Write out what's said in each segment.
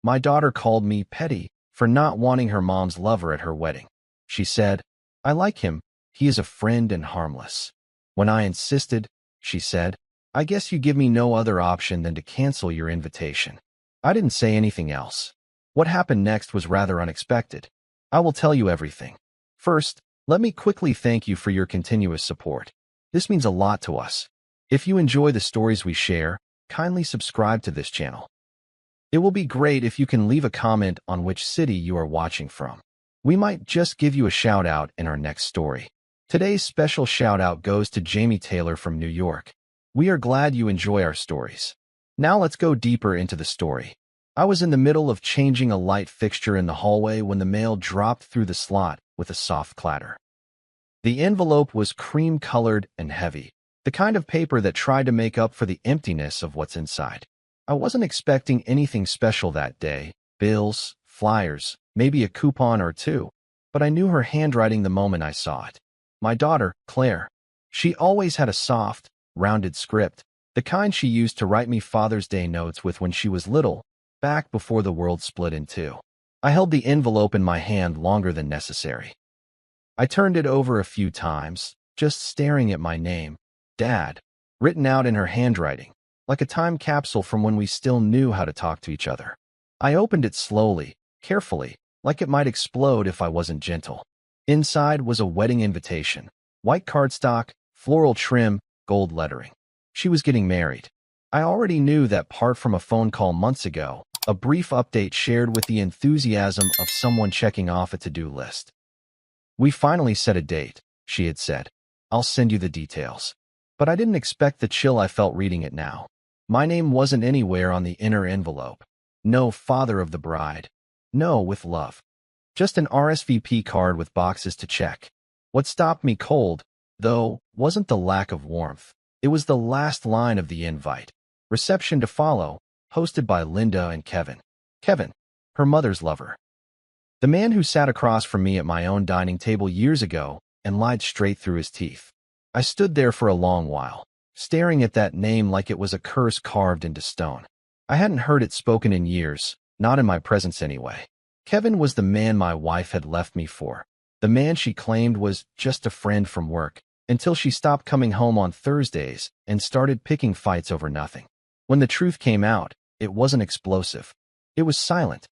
My daughter called me petty for not wanting her mom's lover at her wedding. She said, "I like him. He is a friend and harmless." When I insisted, she said, "I guess you give me no other option than to cancel your invitation." I didn't say anything else. What happened next was rather unexpected. I will tell you everything. First, let me quickly thank you for your continuous support. This means a lot to us. If you enjoy the stories we share, kindly subscribe to this channel. It will be great if you can leave a comment on which city you are watching from. We might just give you a shout out in our next story. Today's special shout out goes to Jamie Taylor from New York. We are glad you enjoy our stories. Now let's go deeper into the story. I was in the middle of changing a light fixture in the hallway when the mail dropped through the slot with a soft clatter. The envelope was cream-colored and heavy, the kind of paper that tried to make up for the emptiness of what's inside. I wasn't expecting anything special that day, bills, flyers, maybe a coupon or two, but I knew her handwriting the moment I saw it. My daughter, Claire. She always had a soft, rounded script, the kind she used to write me Father's Day notes with when she was little, back before the world split in two. I held the envelope in my hand longer than necessary. I turned it over a few times, just staring at my name, Dad, written out in her handwriting, like a time capsule from when we still knew how to talk to each other. I opened it slowly, carefully, like it might explode if I wasn't gentle. Inside was a wedding invitation, white cardstock, floral trim, gold lettering. She was getting married. I already knew that part from a phone call months ago, a brief update shared with the enthusiasm of someone checking off a to-do list. "We finally set a date," she had said. "I'll send you the details." But I didn't expect the chill I felt reading it now. My name wasn't anywhere on the inner envelope. No father of the bride. No with love. Just an RSVP card with boxes to check. What stopped me cold, though, wasn't the lack of warmth. It was the last line of the invite. "Reception to follow, hosted by Linda and Kevin." Kevin, her mother's lover. The man who sat across from me at my own dining table years ago and lied straight through his teeth. I stood there for a long while, staring at that name like it was a curse carved into stone. I hadn't heard it spoken in years, not in my presence anyway. Kevin was the man my wife had left me for, the man she claimed was just a friend from work, until she stopped coming home on Thursdays and started picking fights over nothing. When the truth came out, it wasn't explosive. It was silent.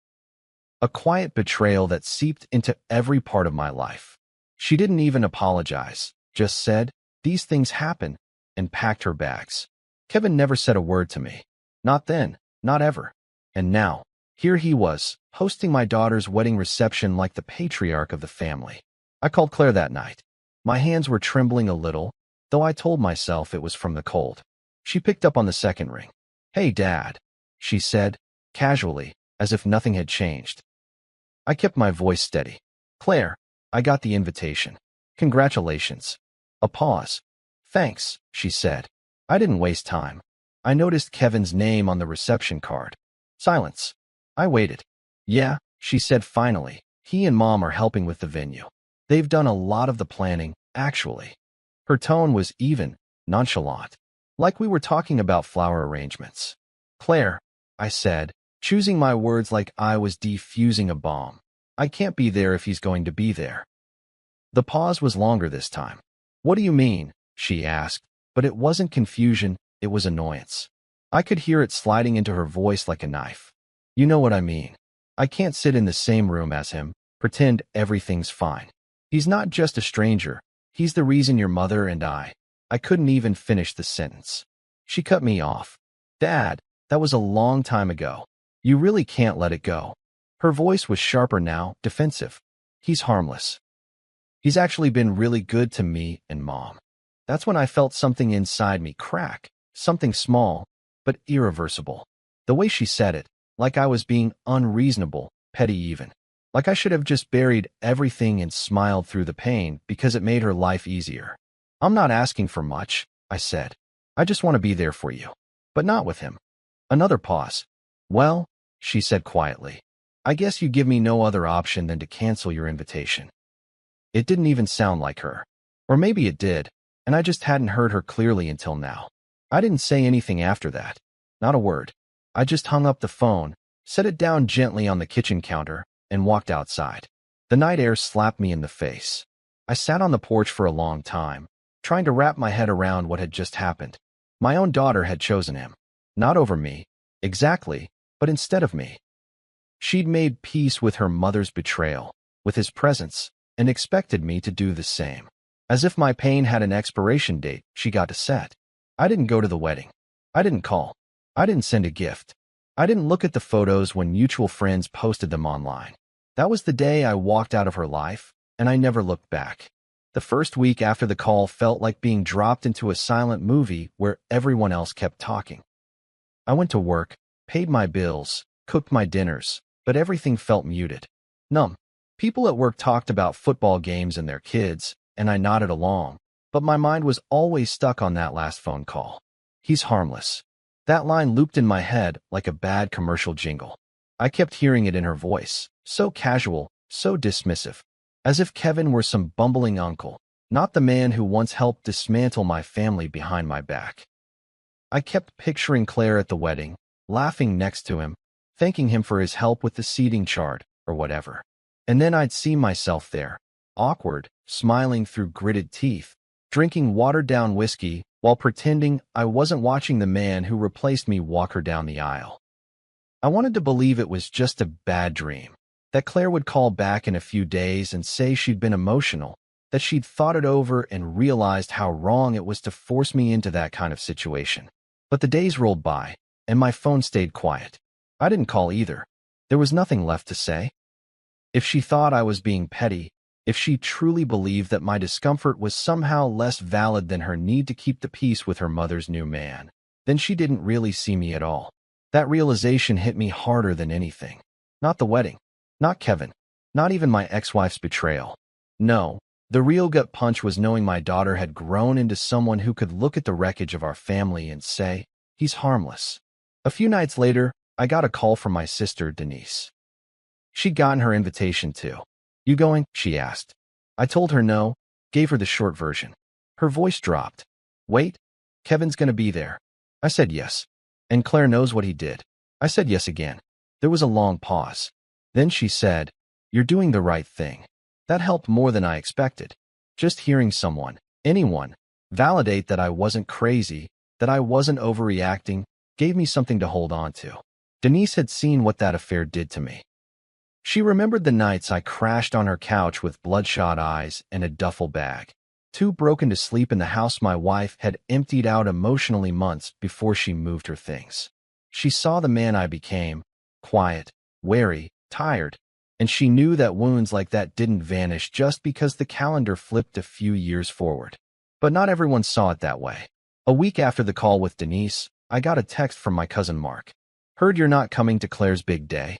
A quiet betrayal that seeped into every part of my life. She didn't even apologize, just said, "These things happen," and packed her bags. Kevin never said a word to me. Not then, not ever. And now, here he was, hosting my daughter's wedding reception like the patriarch of the family. I called Claire that night. My hands were trembling a little, though I told myself it was from the cold. She picked up on the second ring. "Hey, Dad," she said, casually, as if nothing had changed. I kept my voice steady. "Claire, I got the invitation. Congratulations." A pause. "Thanks," she said. I didn't waste time. I noticed Kevin's name on the reception card. Silence. I waited. "Yeah," she said finally. "He and Mom are helping with the venue. They've done a lot of the planning, actually." Her tone was even, nonchalant, like we were talking about flower arrangements. "Claire," I said, choosing my words like I was defusing a bomb. "I can't be there if he's going to be there." The pause was longer this time. "What do you mean?" she asked, but it wasn't confusion, it was annoyance. I could hear it sliding into her voice like a knife. "You know what I mean. I can't sit in the same room as him, pretend everything's fine. He's not just a stranger, he's the reason your mother and I couldn't even finish the sentence. She cut me off. "Dad, that was a long time ago. You really can't let it go." Her voice was sharper now, defensive. "He's harmless. He's actually been really good to me and Mom." That's when I felt something inside me crack, something small, but irreversible. The way she said it, like I was being unreasonable, petty even. Like I should have just buried everything and smiled through the pain because it made her life easier. "I'm not asking for much," I said. "I just want to be there for you. But not with him." Another pause. "Well," she said quietly, "I guess you give me no other option than to cancel your invitation." It didn't even sound like her. Or maybe it did, and I just hadn't heard her clearly until now. I didn't say anything after that. Not a word. I just hung up the phone, set it down gently on the kitchen counter, and walked outside. The night air slapped me in the face. I sat on the porch for a long time, trying to wrap my head around what had just happened. My own daughter had chosen him. Not over me, exactly, but instead of me. She'd made peace with her mother's betrayal, with his presence, and expected me to do the same. As if my pain had an expiration date she got to set. I didn't go to the wedding. I didn't call. I didn't send a gift. I didn't look at the photos when mutual friends posted them online. That was the day I walked out of her life, and I never looked back. The first week after the call felt like being dropped into a silent movie where everyone else kept talking. I went to work, paid my bills, cooked my dinners, but everything felt muted. Numb. People at work talked about football games and their kids, and I nodded along, but my mind was always stuck on that last phone call. He's harmless. That line looped in my head like a bad commercial jingle. I kept hearing it in her voice, so casual, so dismissive, as if Kevin were some bumbling uncle, not the man who once helped dismantle my family behind my back. I kept picturing Claire at the wedding, laughing next to him, thanking him for his help with the seating chart, or whatever. And then I'd see myself there, awkward, smiling through gritted teeth, drinking watered-down whiskey while pretending I wasn't watching the man who replaced me walk her down the aisle. I wanted to believe it was just a bad dream, that Claire would call back in a few days and say she'd been emotional, that she'd thought it over and realized how wrong it was to force me into that kind of situation. But the days rolled by, and my phone stayed quiet. I didn't call either. There was nothing left to say. If she thought I was being petty, if she truly believed that my discomfort was somehow less valid than her need to keep the peace with her mother's new man, then she didn't really see me at all. That realization hit me harder than anything. Not the wedding. Not Kevin. Not even my ex-wife's betrayal. No, the real gut punch was knowing my daughter had grown into someone who could look at the wreckage of our family and say, he's harmless. A few nights later, I got a call from my sister, Denise. She'd gotten her invitation too. You going? She asked. I told her no, gave her the short version. Her voice dropped. Wait, Kevin's gonna be there. I said yes. And Claire knows what he did. I said yes again. There was a long pause. Then she said, you're doing the right thing. That helped more than I expected. Just hearing someone, anyone, validate that I wasn't crazy, that I wasn't overreacting, gave me something to hold on to. Denise had seen what that affair did to me. She remembered the nights I crashed on her couch with bloodshot eyes and a duffel bag, too broken to sleep in the house my wife had emptied out emotionally months before she moved her things. She saw the man I became, quiet, wary, tired, and she knew that wounds like that didn't vanish just because the calendar flipped a few years forward. But not everyone saw it that way. A week after the call with Denise, I got a text from my cousin Mark. Heard you're not coming to Claire's big day.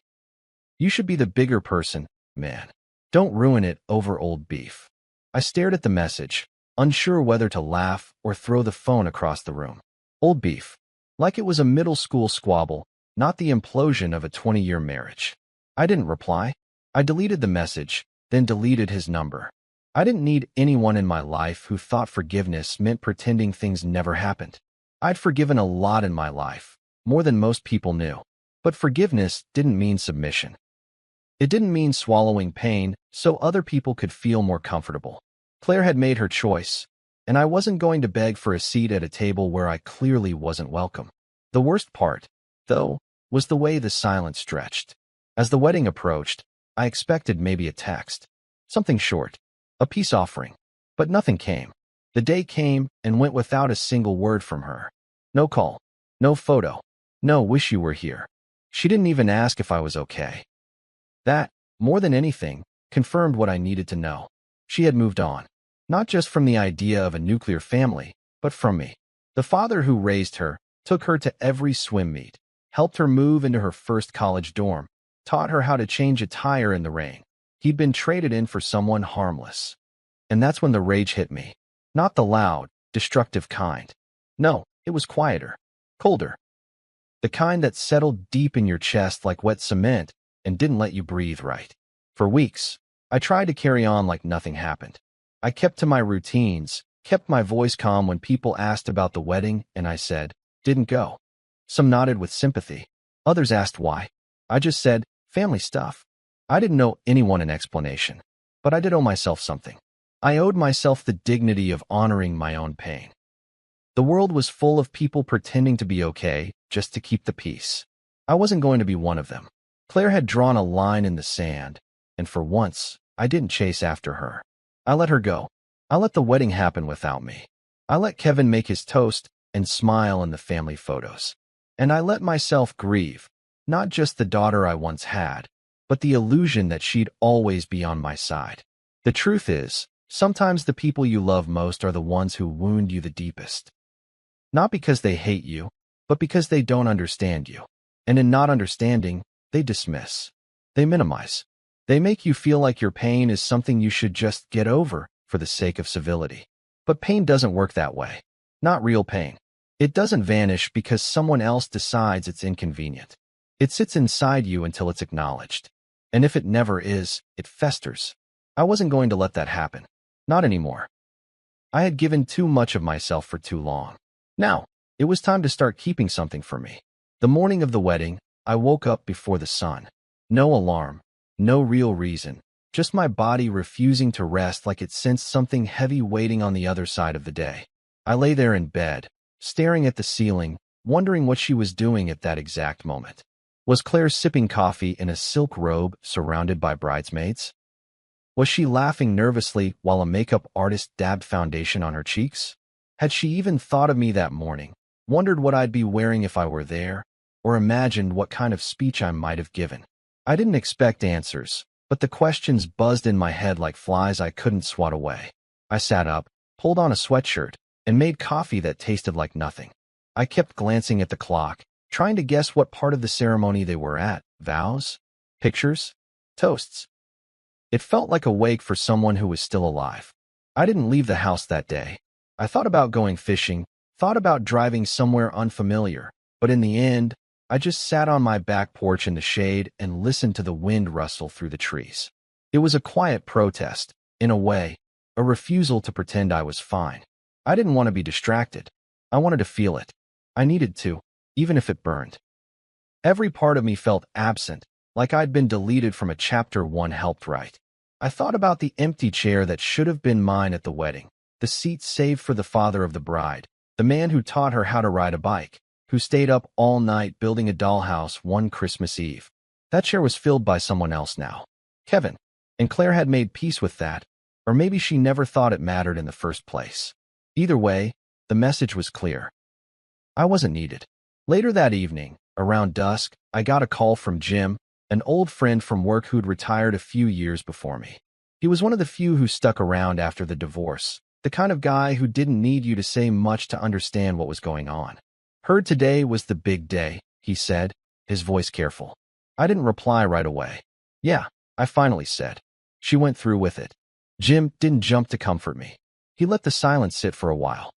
You should be the bigger person, man. Don't ruin it over old beef. I stared at the message, unsure whether to laugh or throw the phone across the room. Old beef. Like it was a middle school squabble, not the implosion of a 20-year marriage. I didn't reply. I deleted the message, then deleted his number. I didn't need anyone in my life who thought forgiveness meant pretending things never happened. I'd forgiven a lot in my life, more than most people knew. But forgiveness didn't mean submission. It didn't mean swallowing pain so other people could feel more comfortable. Claire had made her choice, and I wasn't going to beg for a seat at a table where I clearly wasn't welcome. The worst part, though, was the way the silence stretched. As the wedding approached, I expected maybe a text. Something short. A peace offering. But nothing came. The day came and went without a single word from her. No call. No photo. No wish you were here. She didn't even ask if I was okay. That, more than anything, confirmed what I needed to know. She had moved on. Not just from the idea of a nuclear family, but from me. The father who raised her, took her to every swim meet, helped her move into her first college dorm, taught her how to change a tire in the rain. He'd been traded in for someone harmless. And that's when the rage hit me. Not the loud, destructive kind. No, it was quieter, colder. The kind that settled deep in your chest like wet cement and didn't let you breathe right. For weeks, I tried to carry on like nothing happened. I kept to my routines, kept my voice calm when people asked about the wedding, and I said, didn't go. Some nodded with sympathy. Others asked why. I just said, family stuff. I didn't owe anyone an explanation, but I did owe myself something. I owed myself the dignity of honoring my own pain. The world was full of people pretending to be okay just to keep the peace. I wasn't going to be one of them. Claire had drawn a line in the sand, and for once, I didn't chase after her. I let her go. I let the wedding happen without me. I let Kevin make his toast and smile in the family photos. And I let myself grieve, not just the daughter I once had, but the illusion that she'd always be on my side. The truth is, sometimes the people you love most are the ones who wound you the deepest. Not because they hate you, but because they don't understand you. And in not understanding, they dismiss. They minimize. They make you feel like your pain is something you should just get over for the sake of civility. But pain doesn't work that way. Not real pain. It doesn't vanish because someone else decides it's inconvenient. It sits inside you until it's acknowledged. And if it never is, it festers. I wasn't going to let that happen. Not anymore. I had given too much of myself for too long. Now, it was time to start keeping something for me. The morning of the wedding, I woke up before the sun. No alarm, no real reason, just my body refusing to rest like it sensed something heavy waiting on the other side of the day. I lay there in bed, staring at the ceiling, wondering what she was doing at that exact moment. Was Claire sipping coffee in a silk robe surrounded by bridesmaids? Was she laughing nervously while a makeup artist dabbed foundation on her cheeks? Had she even thought of me that morning, wondered what I'd be wearing if I were there, or imagined what kind of speech I might have given? I didn't expect answers, but the questions buzzed in my head like flies I couldn't swat away. I sat up, pulled on a sweatshirt, and made coffee that tasted like nothing. I kept glancing at the clock, trying to guess what part of the ceremony they were at. Vows? Pictures? Toasts? It felt like a wake for someone who was still alive. I didn't leave the house that day. I thought about going fishing, thought about driving somewhere unfamiliar, but in the end, I just sat on my back porch in the shade and listened to the wind rustle through the trees. It was a quiet protest, in a way, a refusal to pretend I was fine. I didn't want to be distracted. I wanted to feel it. I needed to, even if it burned. Every part of me felt absent, like I'd been deleted from a chapter one helped write. I thought about the empty chair that should have been mine at the wedding, the seat saved for the father of the bride, the man who taught her how to ride a bike, who stayed up all night building a dollhouse one Christmas Eve. That chair was filled by someone else now. Kevin. And Claire had made peace with that, or maybe she never thought it mattered in the first place. Either way, the message was clear. I wasn't needed. Later that evening, around dusk, I got a call from Jim, an old friend from work who'd retired a few years before me. He was one of the few who stuck around after the divorce, the kind of guy who didn't need you to say much to understand what was going on. Heard today was the big day, he said, his voice careful. I didn't reply right away. Yeah, I finally said. She went through with it. Jim didn't jump to comfort me. He let the silence sit for a while.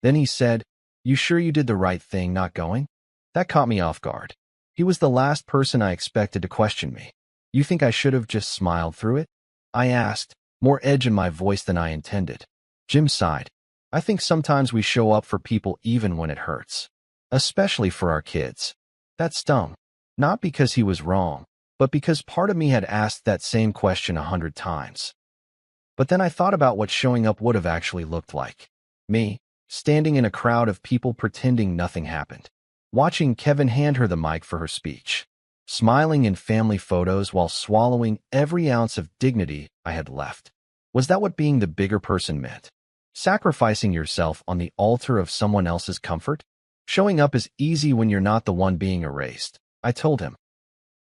Then he said, "You sure you did the right thing not going?" That caught me off guard. He was the last person I expected to question me. You think I should have just smiled through it? I asked, more edge in my voice than I intended. Jim sighed. I think sometimes we show up for people even when it hurts. Especially for our kids. That stung. Not because he was wrong, but because part of me had asked that same question 100 times. But then I thought about what showing up would have actually looked like. Me, standing in a crowd of people pretending nothing happened. Watching Kevin hand her the mic for her speech. Smiling in family photos while swallowing every ounce of dignity I had left. Was that what being the bigger person meant? Sacrificing yourself on the altar of someone else's comfort? Showing up is easy when you're not the one being erased, I told him.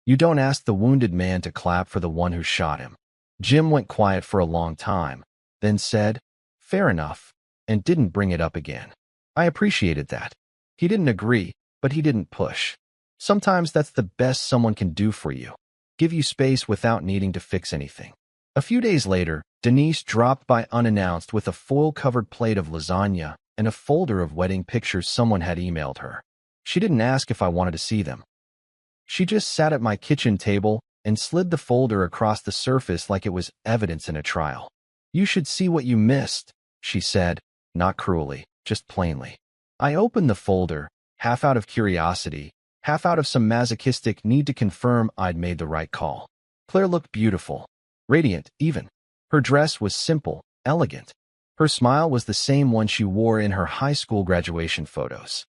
You don't ask the wounded man to clap for the one who shot him. Jim went quiet for a long time, then said, "Fair enough," and didn't bring it up again. I appreciated that. He didn't agree, but he didn't push. Sometimes that's the best someone can do for you. Give you space without needing to fix anything. A few days later, Denise dropped by unannounced with a foil-covered plate of lasagna and a folder of wedding pictures someone had emailed her. She didn't ask if I wanted to see them. She just sat at my kitchen table and slid the folder across the surface like it was evidence in a trial. "You should see what you missed," she said, not cruelly, just plainly. I opened the folder, half out of curiosity, half out of some masochistic need to confirm I'd made the right call. Claire looked beautiful, radiant even. Her dress was simple, elegant. Her smile was the same one she wore in her high school graduation photos.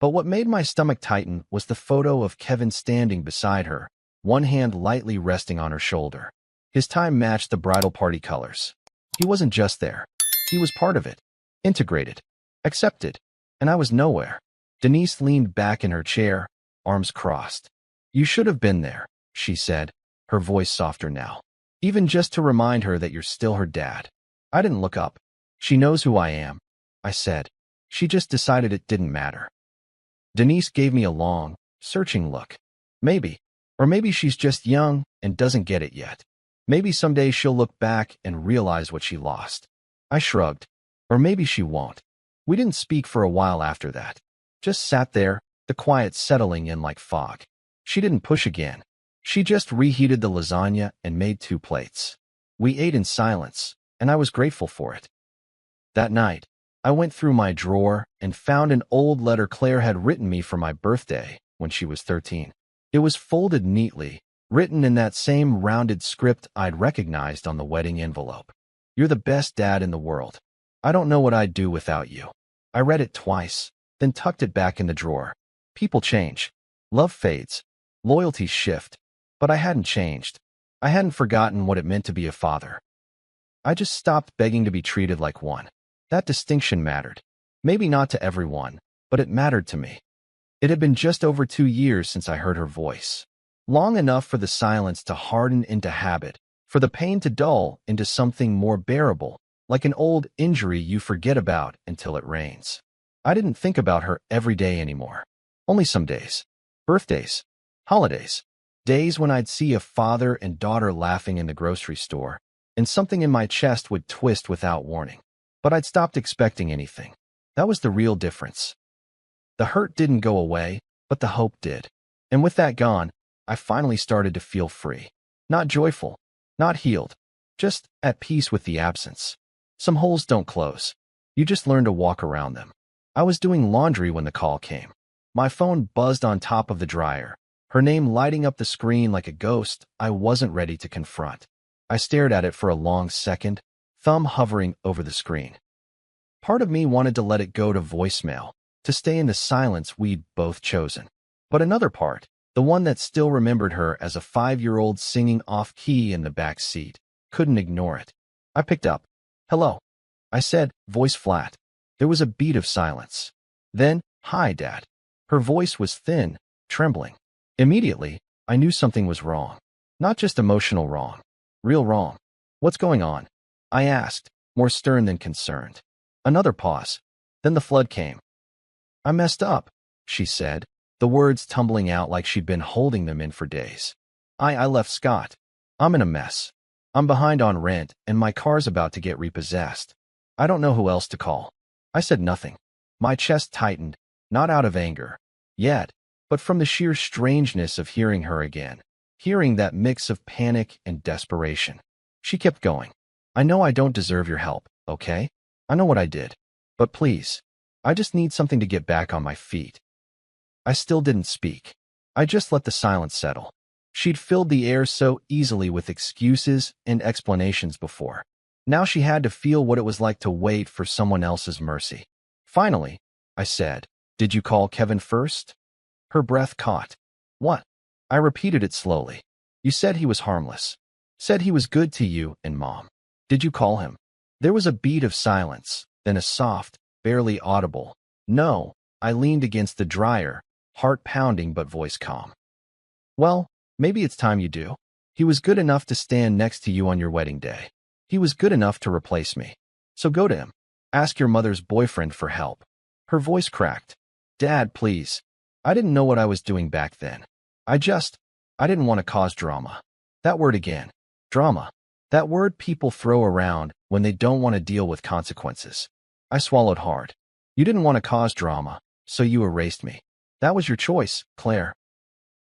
But what made my stomach tighten was the photo of Kevin standing beside her, one hand lightly resting on her shoulder. His tie matched the bridal party colors. He wasn't just there. He was part of it, integrated, accepted, and I was nowhere. Denise leaned back in her chair, arms crossed. "You should have been there," she said, her voice softer now. "Even just to remind her that you're still her dad." I didn't look up. "She knows who I am," I said. "She just decided it didn't matter." Denise gave me a long, searching look. Maybe. Or maybe she's just young and doesn't get it yet. Maybe someday she'll look back and realize what she lost. I shrugged. Or maybe she won't. We didn't speak for a while after that. Just sat there, the quiet settling in like fog. She didn't push again. She just reheated the lasagna and made 2 plates. We ate in silence, and I was grateful for it. That night, I went through my drawer and found an old letter Claire had written me for my birthday when she was 13. It was folded neatly, written in that same rounded script I'd recognized on the wedding envelope. "You're the best dad in the world. I don't know what I'd do without you." I read it twice, then tucked it back in the drawer. People change. Love fades. Loyalties shift. But I hadn't changed. I hadn't forgotten what it meant to be a father. I just stopped begging to be treated like one. That distinction mattered. Maybe not to everyone, but it mattered to me. It had been just over 2 years since I heard her voice. Long enough for the silence to harden into habit, for the pain to dull into something more bearable, like an old injury you forget about until it rains. I didn't think about her every day anymore. Only some days. Birthdays. Holidays. Days when I'd see a father and daughter laughing in the grocery store, and something in my chest would twist without warning. But I'd stopped expecting anything. That was the real difference. The hurt didn't go away, but the hope did. And with that gone, I finally started to feel free. Not joyful, not healed, just at peace with the absence. Some holes don't close. You just learn to walk around them. I was doing laundry when the call came. My phone buzzed on top of the dryer, her name lighting up the screen like a ghost I wasn't ready to confront. I stared at it for a long second, thumb hovering over the screen. Part of me wanted to let it go to voicemail, to stay in the silence we'd both chosen. But another part, the one that still remembered her as a 5-year-old singing off-key in the back seat, couldn't ignore it. I picked up. "Hello," I said, voice flat. There was a beat of silence. Then, "Hi, Dad." Her voice was thin, trembling. Immediately, I knew something was wrong. Not just emotional wrong. Real wrong. "What's going on?" I asked, more stern than concerned. Another pause. Then the flood came. "I messed up," she said, the words tumbling out like she'd been holding them in for days. I left Scott. I'm in a mess. I'm behind on rent, and my car's about to get repossessed. I don't know who else to call." I said nothing. My chest tightened, not out of anger, yet, but from the sheer strangeness of hearing her again, hearing that mix of panic and desperation. She kept going. "I know I don't deserve your help, okay? I know what I did. But please, I just need something to get back on my feet." I still didn't speak. I just let the silence settle. She'd filled the air so easily with excuses and explanations before. Now she had to feel what it was like to wait for someone else's mercy. Finally, I said, "Did you call Kevin first?" Her breath caught. "What?" I repeated it slowly. "You said he was harmless. Said he was good to you and Mom. Did you call him?" There was a beat of silence, then a soft, barely audible, "No." I leaned against the dryer, heart pounding but voice calm. "Well, maybe it's time you do. He was good enough to stand next to you on your wedding day. He was good enough to replace me. So go to him. Ask your mother's boyfriend for help." Her voice cracked. "Dad, please." I didn't know what I was doing back then. I didn't want to cause drama. That word again. Drama. That word people throw around when they don't want to deal with consequences. I swallowed hard. "You didn't want to cause drama, so you erased me. That was your choice, Claire.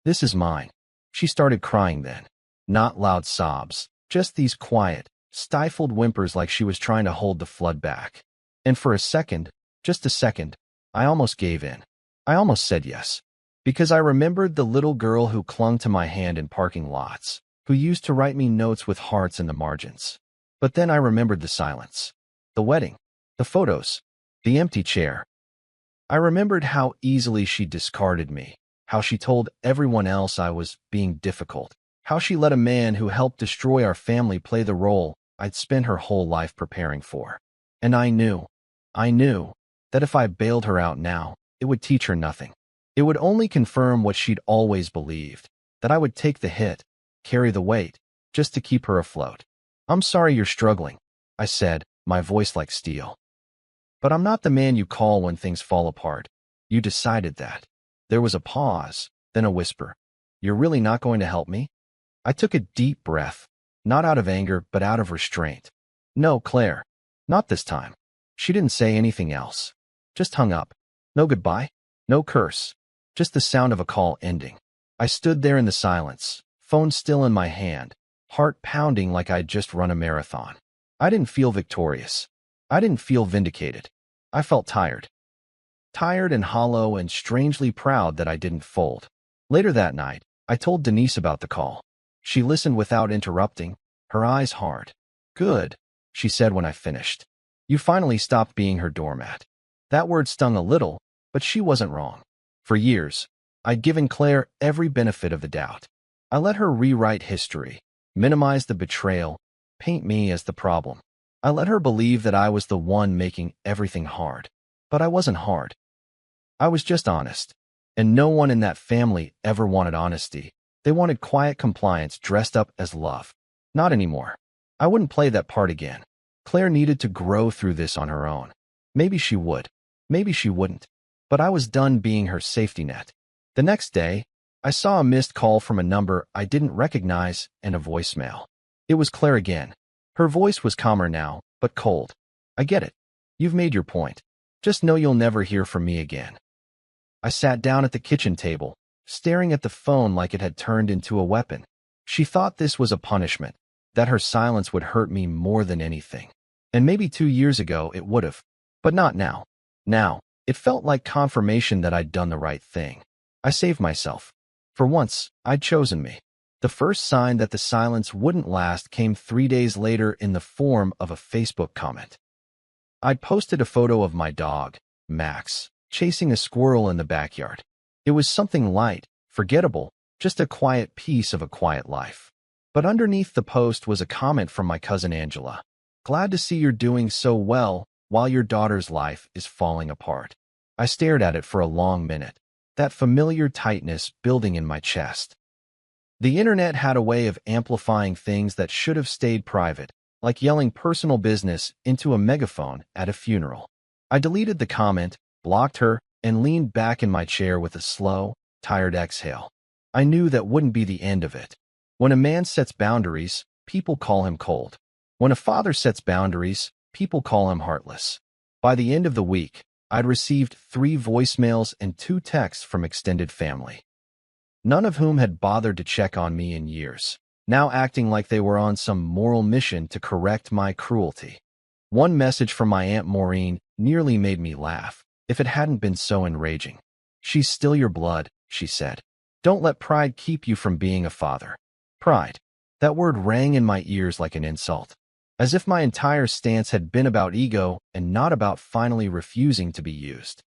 This is mine." She started crying then. Not loud sobs, just these quiet, stifled whimpers like she was trying to hold the flood back. And for a second, just a second, I almost gave in. I almost said yes. Because I remembered the little girl who clung to my hand in parking lots, who used to write me notes with hearts in the margins. But then I remembered the silence, the wedding, the photos, the empty chair. I remembered how easily she discarded me, how she told everyone else I was being difficult, how she let a man who helped destroy our family play the role I'd spent her whole life preparing for. And I knew that if I bailed her out now, it would teach her nothing. It would only confirm what she'd always believed, that I would take the hit, carry the weight, just to keep her afloat. "I'm sorry you're struggling," I said, my voice like steel. "But I'm not the man you call when things fall apart. You decided that." There was a pause, then a whisper. "You're really not going to help me?" I took a deep breath, not out of anger, but out of restraint. "No, Claire. Not this time." She didn't say anything else. Just hung up. No goodbye, no curse, just the sound of a call ending. I stood there in the silence, phone still in my hand, heart pounding like I'd just run a marathon. I didn't feel victorious. I didn't feel vindicated. I felt tired. Tired and hollow and strangely proud that I didn't fold. Later that night, I told Denise about the call. She listened without interrupting, her eyes hard. "Good," she said when I finished. "You finally stopped being her doormat." That word stung a little, but she wasn't wrong. For years, I'd given Claire every benefit of the doubt. I let her rewrite history, minimize the betrayal, paint me as the problem. I let her believe that I was the one making everything hard. But I wasn't hard. I was just honest. And no one in that family ever wanted honesty. They wanted quiet compliance dressed up as love. Not anymore. I wouldn't play that part again. Claire needed to grow through this on her own. Maybe she would. Maybe she wouldn't. But I was done being her safety net. The next day, I saw a missed call from a number I didn't recognize and a voicemail. It was Claire again. Her voice was calmer now, but cold. "I get it. You've made your point. Just know you'll never hear from me again." I sat down at the kitchen table, staring at the phone like it had turned into a weapon. She thought this was a punishment, that her silence would hurt me more than anything. And maybe 2 years ago it would have. But not now. Now, it felt like confirmation that I'd done the right thing. I saved myself. For once, I'd chosen me. The first sign that the silence wouldn't last came 3 days later in the form of a Facebook comment. I'd posted a photo of my dog, Max, chasing a squirrel in the backyard. It was something light, forgettable, just a quiet piece of a quiet life. But underneath the post was a comment from my cousin Angela. "Glad to see you're doing so well while your daughter's life is falling apart." I stared at it for a long minute, that familiar tightness building in my chest. The internet had a way of amplifying things that should have stayed private, like yelling personal business into a megaphone at a funeral. I deleted the comment, blocked her, and leaned back in my chair with a slow, tired exhale. I knew that wouldn't be the end of it. When a man sets boundaries, people call him cold. When a father sets boundaries, people call him heartless. By the end of the week, I'd received 3 voicemails and 2 texts from extended family, none of whom had bothered to check on me in years, now acting like they were on some moral mission to correct my cruelty. One message from my Aunt Maureen nearly made me laugh, if it hadn't been so enraging. "She's still your blood," she said. "Don't let pride keep you from being a father." Pride. That word rang in my ears like an insult, as if my entire stance had been about ego and not about finally refusing to be used.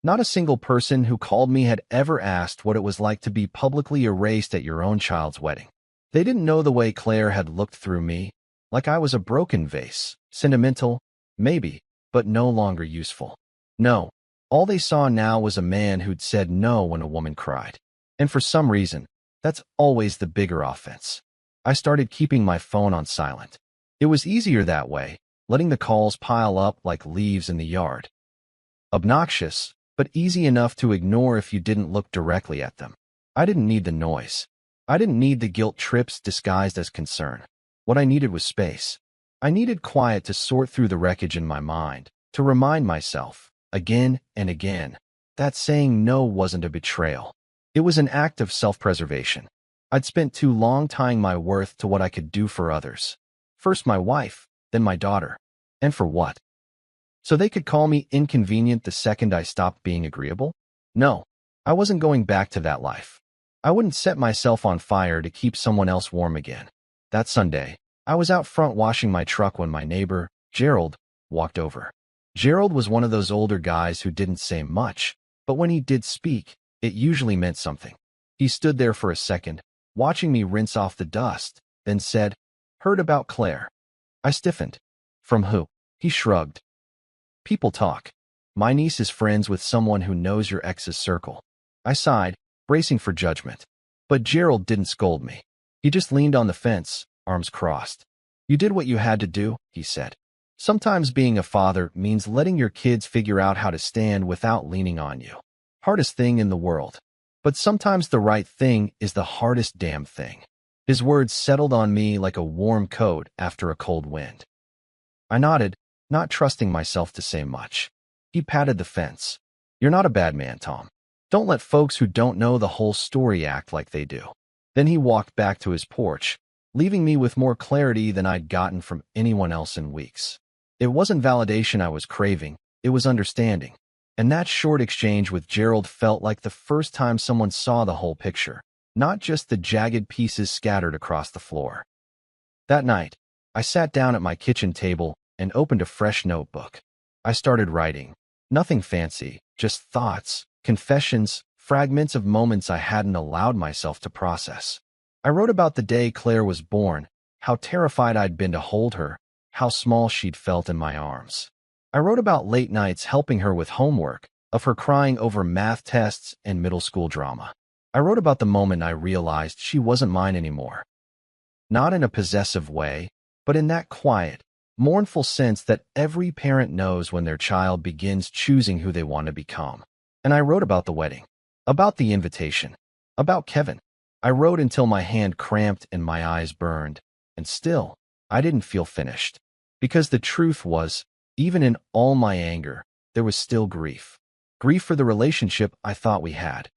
Not a single person who called me had ever asked what it was like to be publicly erased at your own child's wedding. They didn't know the way Claire had looked through me, like I was a broken vase, sentimental, maybe, but no longer useful. No, all they saw now was a man who'd said no when a woman cried. And for some reason, that's always the bigger offense. I started keeping my phone on silent. It was easier that way, letting the calls pile up like leaves in the yard. Obnoxious, but easy enough to ignore if you didn't look directly at them. I didn't need the noise. I didn't need the guilt trips disguised as concern. What I needed was space. I needed quiet to sort through the wreckage in my mind, to remind myself, again and again, that saying no wasn't a betrayal. It was an act of self-preservation. I'd spent too long tying my worth to what I could do for others. First my wife, then my daughter. And for what? So they could call me inconvenient the second I stopped being agreeable? No. I wasn't going back to that life. I wouldn't set myself on fire to keep someone else warm again. That Sunday, I was out front washing my truck when my neighbor, Gerald, walked over. Gerald was one of those older guys who didn't say much, but when he did speak, it usually meant something. He stood there for a second, watching me rinse off the dust, then said, "Heard about Claire." I stiffened. "From who?" He shrugged. "People talk. My niece is friends with someone who knows your ex's circle." I sighed, bracing for judgment. But Gerald didn't scold me. He just leaned on the fence, arms crossed. "You did what you had to do," he said. "Sometimes being a father means letting your kids figure out how to stand without leaning on you. Hardest thing in the world. But sometimes the right thing is the hardest damn thing." His words settled on me like a warm coat after a cold wind. I nodded, not trusting myself to say much. He patted the fence. "You're not a bad man, Tom. Don't let folks who don't know the whole story act like they do." Then he walked back to his porch, leaving me with more clarity than I'd gotten from anyone else in weeks. It wasn't validation I was craving, it was understanding. And that short exchange with Gerald felt like the first time someone saw the whole picture, not just the jagged pieces scattered across the floor. That night, I sat down at my kitchen table and opened a fresh notebook. I started writing. Nothing fancy, just thoughts, confessions, fragments of moments I hadn't allowed myself to process. I wrote about the day Claire was born, how terrified I'd been to hold her, how small she'd felt in my arms. I wrote about late nights helping her with homework, of her crying over math tests and middle school drama. I wrote about the moment I realized she wasn't mine anymore. Not in a possessive way, but in that quiet, mournful sense that every parent knows when their child begins choosing who they want to become. And I wrote about the wedding, about the invitation, about Kevin. I wrote until my hand cramped and my eyes burned, and still, I didn't feel finished. Because the truth was, even in all my anger, there was still grief. Grief for the relationship I thought we had.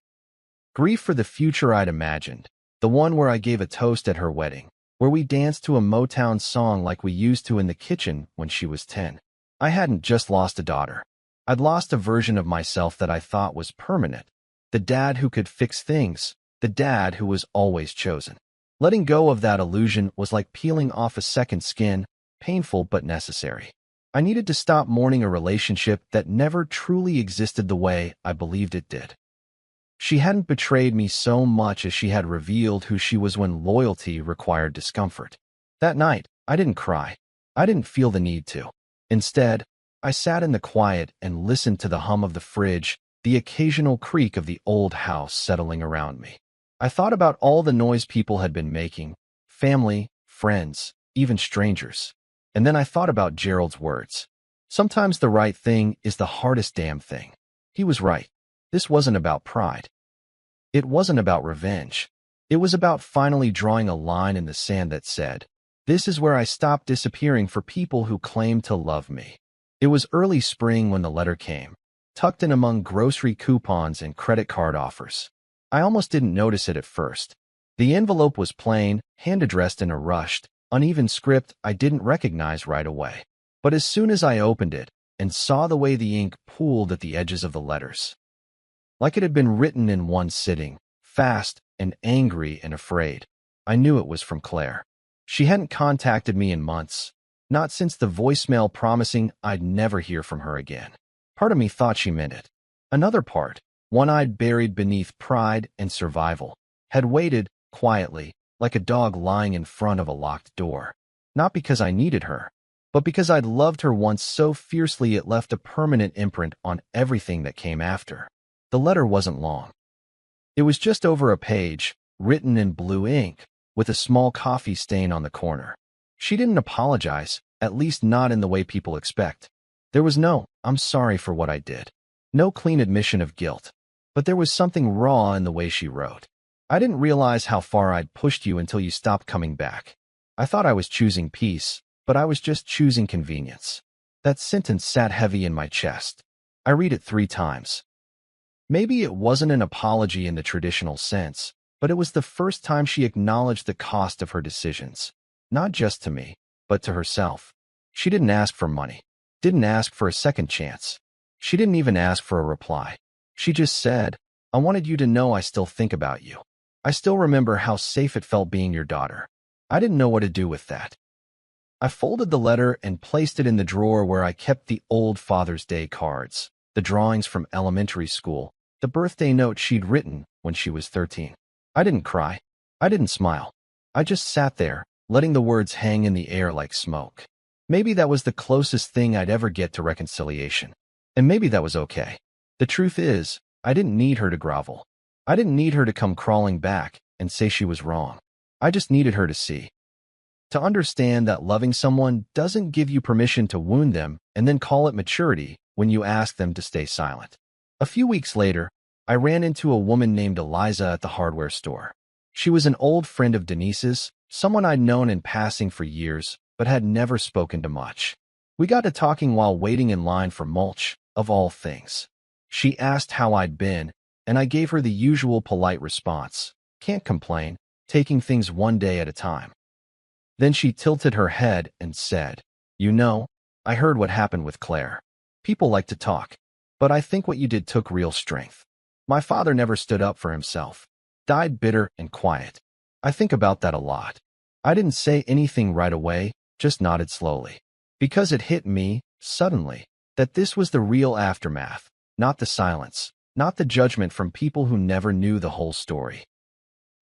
Grief for the future I'd imagined, the one where I gave a toast at her wedding, where we danced to a Motown song like we used to in the kitchen when she was 10. I hadn't just lost a daughter. I'd lost a version of myself that I thought was permanent. The dad who could fix things, the dad who was always chosen. Letting go of that illusion was like peeling off a second skin, painful but necessary. I needed to stop mourning a relationship that never truly existed the way I believed it did. She hadn't betrayed me so much as she had revealed who she was when loyalty required discomfort. That night, I didn't cry. I didn't feel the need to. Instead, I sat in the quiet and listened to the hum of the fridge, the occasional creak of the old house settling around me. I thought about all the noise people had been making, family, friends, even strangers. And then I thought about Gerald's words. Sometimes the right thing is the hardest damn thing. He was right. This wasn't about pride. It wasn't about revenge. It was about finally drawing a line in the sand that said, "This is where I stop disappearing for people who claim to love me." It was early spring when the letter came, tucked in among grocery coupons and credit card offers. I almost didn't notice it at first. The envelope was plain, hand-addressed in a rushed, uneven script I didn't recognize right away. But as soon as I opened it and saw the way the ink pooled at the edges of the letters, like it had been written in one sitting, fast and angry and afraid, I knew it was from Claire. She hadn't contacted me in months, not since the voicemail promising I'd never hear from her again. Part of me thought she meant it. Another part, one I'd buried beneath pride and survival, had waited quietly, like a dog lying in front of a locked door. Not because I needed her, but because I'd loved her once so fiercely it left a permanent imprint on everything that came after. The letter wasn't long. It was just over a page, written in blue ink, with a small coffee stain on the corner. She didn't apologize, at least not in the way people expect. There was no, "I'm sorry for what I did." No clean admission of guilt. But there was something raw in the way she wrote. "I didn't realize how far I'd pushed you until you stopped coming back. I thought I was choosing peace, but I was just choosing convenience." That sentence sat heavy in my chest. I read it 3 times. Maybe it wasn't an apology in the traditional sense, but it was the first time she acknowledged the cost of her decisions. Not just to me, but to herself. She didn't ask for money. Didn't ask for a second chance. She didn't even ask for a reply. She just said, I wanted you to know I still think about you. I still remember how safe it felt being your daughter. I didn't know what to do with that. I folded the letter and placed it in the drawer where I kept the old Father's Day cards, the drawings from elementary school, the birthday note she'd written when she was 13. I didn't cry. I didn't smile. I just sat there, letting the words hang in the air like smoke. Maybe that was the closest thing I'd ever get to reconciliation. And maybe that was okay. The truth is, I didn't need her to grovel. I didn't need her to come crawling back and say she was wrong. I just needed her to see. To understand that loving someone doesn't give you permission to wound them and then call it maturity when you ask them to stay silent. A few weeks later, I ran into a woman named Eliza at the hardware store. She was an old friend of Denise's, someone I'd known in passing for years, but had never spoken to much. We got to talking while waiting in line for mulch, of all things. She asked how I'd been, and I gave her the usual polite response. Can't complain, taking things one day at a time. Then she tilted her head and said, "You know, I heard what happened with Claire. People like to talk, but I think what you did took real strength. My father never stood up for himself. Died bitter and quiet. I think about that a lot." I didn't say anything right away, just nodded slowly. Because it hit me, suddenly, that this was the real aftermath, not the silence, not the judgment from people who never knew the whole story.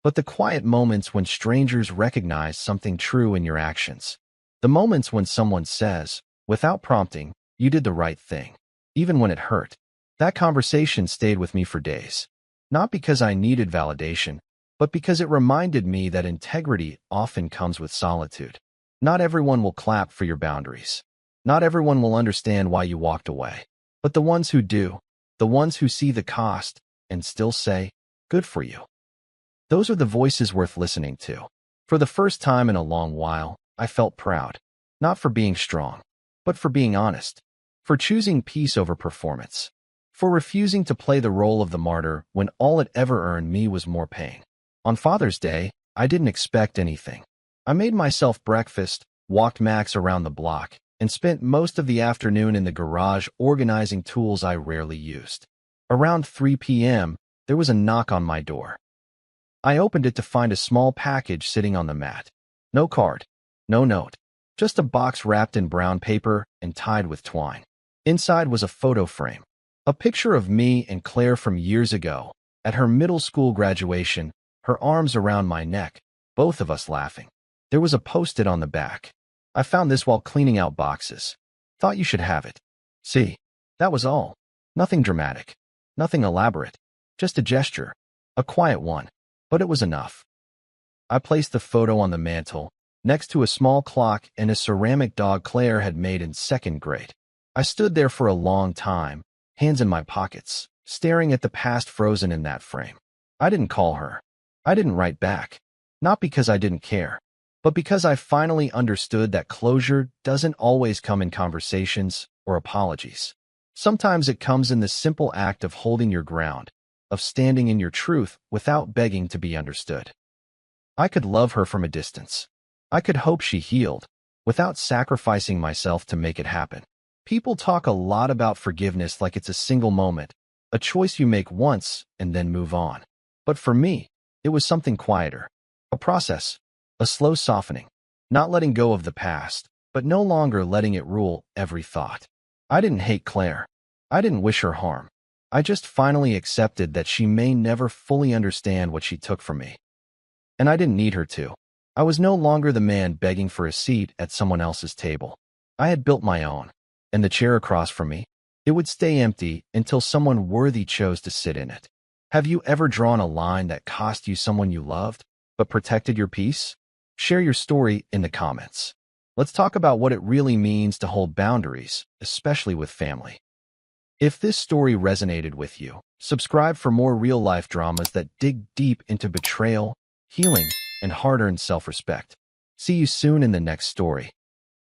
But the quiet moments when strangers recognize something true in your actions. The moments when someone says, without prompting, you did the right thing, even when it hurt. That conversation stayed with me for days. Not because I needed validation, but because it reminded me that integrity often comes with solitude. Not everyone will clap for your boundaries. Not everyone will understand why you walked away. But the ones who do, the ones who see the cost and still say, good for you. Those are the voices worth listening to. For the first time in a long while, I felt proud. Not for being strong, but for being honest. For choosing peace over performance. For refusing to play the role of the martyr when all it ever earned me was more pain. On Father's Day, I didn't expect anything. I made myself breakfast, walked Max around the block, and spent most of the afternoon in the garage organizing tools I rarely used. Around 3 p.m., there was a knock on my door. I opened it to find a small package sitting on the mat. No card, no note, just a box wrapped in brown paper and tied with twine. Inside was a photo frame, a picture of me and Claire from years ago, at her middle school graduation, her arms around my neck, both of us laughing. There was a post-it on the back. I found this while cleaning out boxes. Thought you should have it. See, that was all. Nothing dramatic, nothing elaborate, just a gesture, a quiet one, but it was enough. I placed the photo on the mantel, next to a small clock and a ceramic dog Claire had made in second grade. I stood there for a long time, hands in my pockets, staring at the past frozen in that frame. I didn't call her. I didn't write back. Not because I didn't care, but because I finally understood that closure doesn't always come in conversations or apologies. Sometimes it comes in the simple act of holding your ground, of standing in your truth without begging to be understood. I could love her from a distance. I could hope she healed, without sacrificing myself to make it happen. People talk a lot about forgiveness like it's a single moment, a choice you make once and then move on. But for me, it was something quieter, a process, a slow softening, not letting go of the past, but no longer letting it rule every thought. I didn't hate Claire. I didn't wish her harm. I just finally accepted that she may never fully understand what she took from me. And I didn't need her to. I was no longer the man begging for a seat at someone else's table. I had built my own, and the chair across from me, it would stay empty until someone worthy chose to sit in it. Have you ever drawn a line that cost you someone you loved, but protected your peace? Share your story in the comments. Let's talk about what it really means to hold boundaries, especially with family. If this story resonated with you, subscribe for more real-life dramas that dig deep into betrayal, healing, and hard-earned self-respect. See you soon in the next story.